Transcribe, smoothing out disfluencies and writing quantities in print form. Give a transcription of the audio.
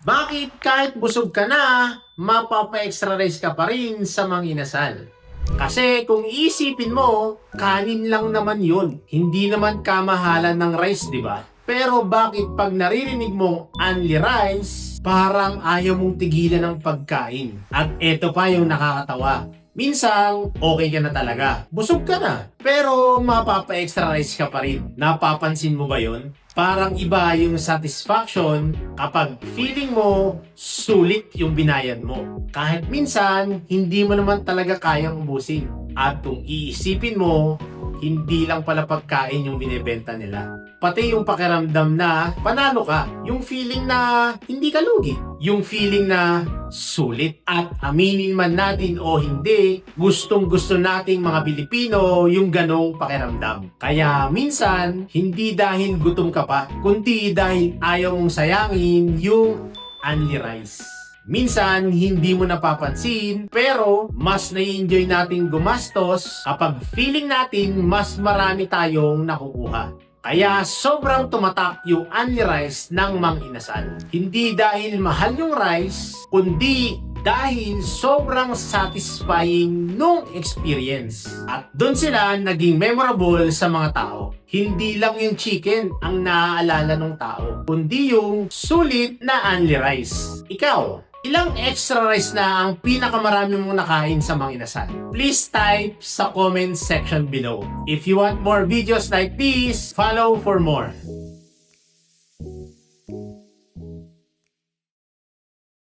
Bakit kahit busog ka na, mapapa-extra rice ka pa rin sa mga inasal? Kasi kung iisipin mo, kanin lang naman yun. Hindi naman kamahalan ng rice, di ba? Pero bakit pag naririnig mong only rice, parang ayaw mong tigilan ng pagkain? At eto pa yung nakakatawa. Minsan, okay ka na talaga. Busog ka na. Pero mapapa-extra rice ka pa rin. Napapansin mo ba yun? Parang iba yung satisfaction kapag feeling mo sulit yung binayad mo. Kahit minsan, hindi mo naman talaga kayang ubusin. At kung iisipin mo, hindi lang pala pagkain yung binebenta nila. Pati yung pakiramdam na panalo ka. Yung feeling na hindi ka lugi. Yung feeling na sulit. At aminin man natin o hindi, gustong gusto nating mga Pilipino yung ganong pakiramdam. Kaya minsan, hindi dahil gutom ka pa, kundi dahil ayaw mong sayangin yung only rice. Minsan, hindi mo napapansin, pero mas nai-enjoy nating gumastos kapag feeling natin mas marami tayong nakukuha. Kaya sobrang tumatak yung only rice ng Mang Inasal. Hindi dahil mahal yung rice, kundi dahil sobrang satisfying nung experience. At doon sila naging memorable sa mga tao. Hindi lang yung chicken ang naaalala ng tao, kundi yung sulit na only rice. Ikaw, ilang extra rice na ang pinakamarami mong nakain sa Mang Inasal? Please type sa comment section below. If you want more videos like this, follow for more.